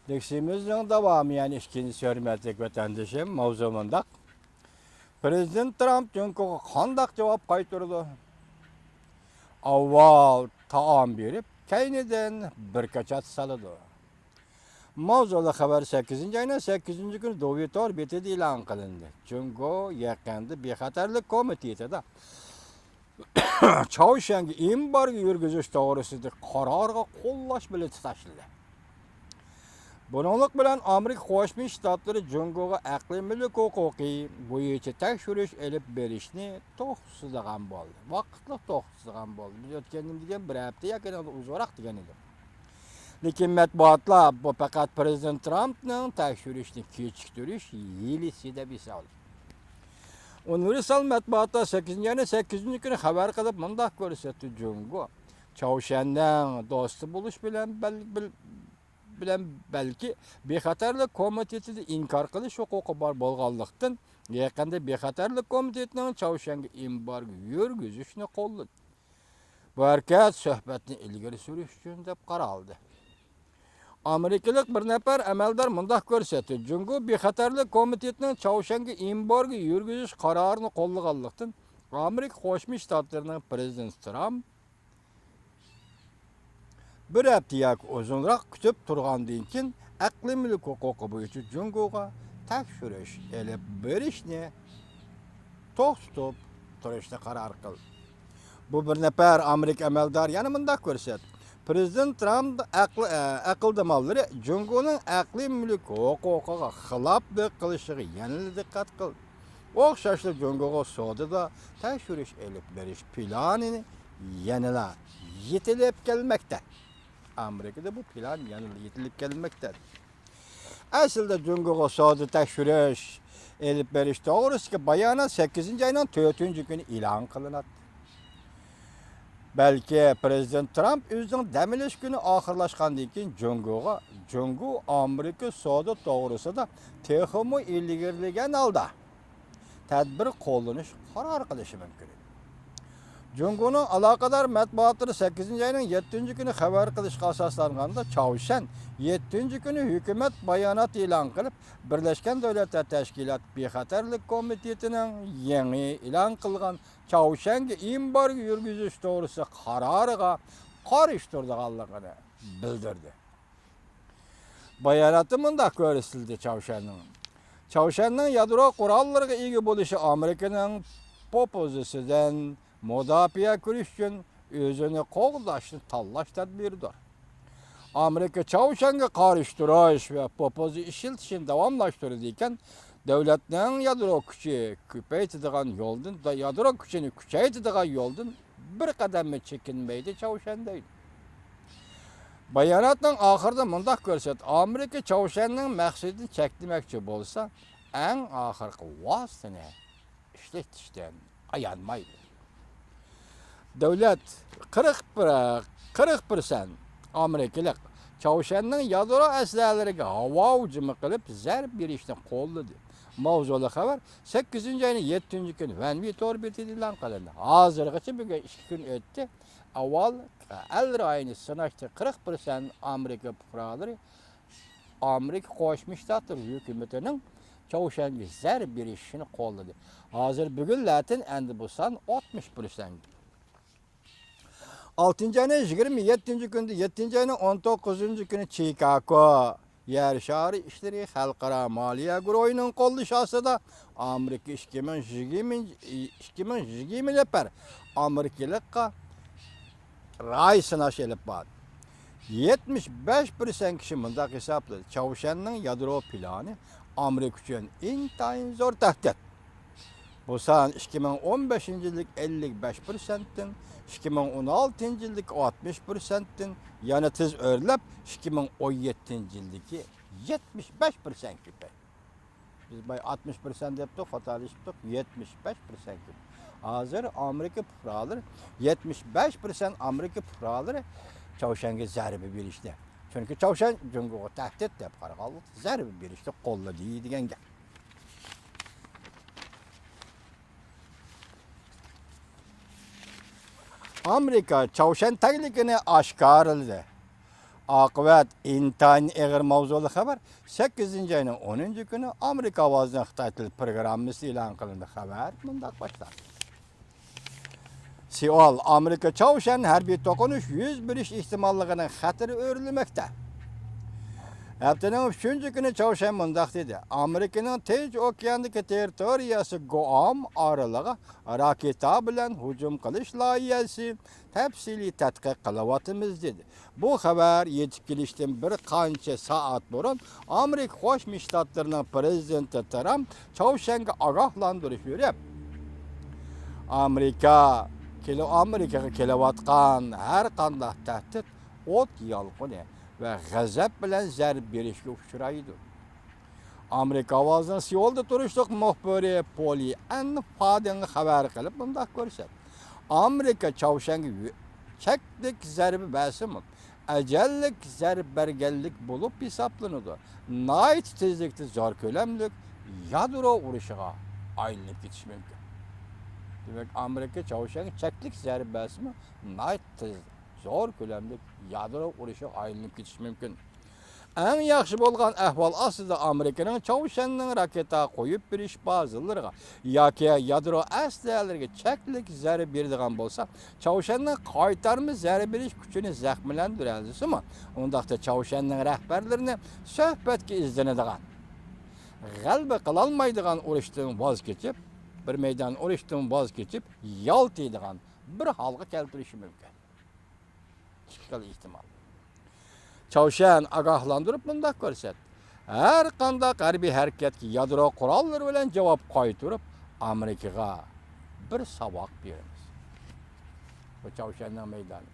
Deksimizin devamı yani ikinci hürmetlik vatandaşım mavzumunda. Prezident Trump çünkü kandak cevap kaytırdı. Avval taam berip, keyniden bir kaçat salıdı. Mavzulu haber 8. ayına 8. gün Dovitor betidi ilan kılındı. Çünkü yakında bir hatarlık komiteti de Çavuşengi embargo yürgüzüş doğrusunda kararga kollaş bileti taşıldı. Bununluk bilen Amerika Qo'shma Shtatlari Jungoga iqlimlik huquqiy bo'yicha tekshirish elib berishni to'xtatgan bo'ldi. Vaqtli to'xtatgan bo'ldi. Biz o'tgandim degan bir hafta yoki uzoqroq degan edim. Lekin matbuotlar bu faqat Prezident Trampning tekshirishni kechiktirish yilisi misol. Universal matbuotlar 8. kuni xabar qilib mundaq ko'rsatdi Jungo. Çavuşandan do'sti bo'lish bilen belki bexatarlık komitetini inkar qilish huquqi bor bo'lganlikdan yaqinda bexatarlık komitetining Çavuşanga embargo yurgizishni qo'lladi. Bu harakat suhbatni ilgari surish uchun deb qaraldi. Amerikalik bir nafar amaldor mundaq ko'rsatdi. Jungo bexatarlık komitetining Çavuşanga embargo yurgizish qarorini qo'llaganlikdan Amerika Qo'shma Shtatlarining prezidenti Trump bir hafta yoki uzunroq kutib turgandan keyin iqlimlik huquqi bo'yicha Jungoga tekshirish elib berishni to'xtatib turishni qaror qildi. Bu bir nafar Amerika amaldor yana mundaq ko'rsatdi. Prezident Trump aqldamonlari Jungoning iqlimlik huquqiga xilof qilishiga yana diqqat qildi. O'xshashli Jungoga sodada tekshirish elib berish planini yanada yetilib kelmoqda. Amerika'da bu plan yanılı yetilip gelmektedir. Aslında Jungoga sodu tekshirish elib berish to'g'risida bayonot 8. ayının 4. günü ilan kılınat. Belki Prezident Trump o'zining dam olish kuni oxirlashgandan keyin Jungo Amerika sodu to'g'risida texmo ilgirlagan holda tadbir qo'llanish qaror qilishi mumkin. Jungo'nun alakadar matbuatları 8. ayının 7. günü haber kılışqa asaslanganda Çavuşan 7. günü hükümet bayanat ilan kılıp Birleşken Devletler Teşkilat Bexatarlık Komiteti'nin yeni ilan kılgan Çavuşan'ga embargo yurgizish doğrusu kararıga karıştırdıqanligini bildirdi. Bayanatı mundaq ko'rsatildi Çavuşan'ın yadro qurollarga ega bo'lishi Amerika'nın popozisidan Mudofaa qilish uchun o'zini qo'g'dashni tanlash tadbiridir. Amerika Çavuşanga qarshi turish va popozi ishiltishini davomlashtirdi ekan, davlatning yadro kuchini kuchaytiradigan yo'ldan bir qadamga chekinmaydi Çavuşan deydi. Bayonotning oxirida mundaq ko'rsatdi. Amerika Çavuşanning maqsadini cheklamoqchi bo'lsa, eng oxirgi vositani ishlatishdan ayanmaydi. Devlet 40% Amerikalik Çavuşanning yadro aslolariga havo hujumi qilib zarb berishni qo'lladi. Mavzuli xabar 8. ayının 7. kuni Vanvitor betida e'lon qilindi. Hozirgacha bugun 2 kun o'tdi. Avval ayni sanashda 40% Amerika fuqarolari Amerika Qo'shma Shtatlari hukumatining Çavuşanga zarb berishini qo'lladi. Hozir bugun latin endi bu son 60%. 6. ayının 27. günde 7. ayının 19. günü Chicago yer şari işleri Xalqaro Moliya guruhining qo'llashida Amerika 2020 nafar Amerikalikqa ray sinash elib bordi. 75% kishi mundaq hisobladi. Çavuşanning yadro plani Amerika uchun intayin zo'r tahdid. Bu son 2015 yillik 55%'tin, 2016 yillik 60%'tin, yana tez örlep 2017 yildeki 75% gibi. Biz 60% yaptık, fatallaştık, 75% gibi. Hazır Amerika fuqarolari 75% Amerika fuqarolari Çavuşanga zarba berishdi. Çünkü Çavuşan Jungoga tahdid deb qaraldi, zarba berishni qo'lladi degan gap. Amerika Çavuşan tagligini oshkorladi. Akıbet intayin eğer mavzulu haber 8. ayının 10. günü Amerika avazından Xitay tili programması ilan kılındı. Haber bundak başlar. Seul, Amerika Çavuşan harbiy tokunuş 101 ihtimallığının xatırı örülmekte. Haftanın 3. günü Çavuşan mundaq dedi. Amerika'nın Tinç Okeandaki teritoriyası Guam aralığı raketa bilen hücum kılış layihasi tepsili tadqiq kılıvatımız dedi. Bu haber yetip gelişten bir qancha saat burun Amerika Qo'shma Shtatlarının prezidenti Trump Çavuşan'a agahlandırış verip Amerikaga kelavatqan her qanday tahdid ot yalqini ve gazap bilen zarb berishga uchraydi. Amerika ovozini Seulda turishliq muxbiri Poli Ann Faden xabar qilib bundaq ko'rsatdi. Amerika Çavuşan'a cheklik zarbi basimi ajallik zarb berganlik bo'lib hisoblanadi. Nayt tezlikda zor ko'lamlik yadro urushiga aylanib ketishi mumkin. Demek Amerika Çavuşan'a çeklik zarbasi mi? Nayt zor ko'lamli yadro uruşu aylanib ketishi mumkin. Eng yaxshi bo'lgan ahvol aslida Amerikaning Çavuşan'ning raketa qo'yib berish bazalariga yoki yadro aslalarga cheklik zarb beradigan bo'lsa, Çavuşan'ning qaytarma zarb berish kuchini zaxmlantirasimi? Undaqda Çavuşan'ning rahbarlarini suhbatga izlanadigan, g'alaba qilolmaydigan urushdan voz kechib bir meydan urushdan voz kechib yaltiydigan bir holga keltirishi mumkin. Ikkala ehtimol. Çavuşan agahlandırıp bundaq ko'rsatdi. Har qanday harbiy harakatga yadro qurollari bilan javob qaytarib, Amerikaga bir saboq beramiz. Bu Çavuşanning maydoni.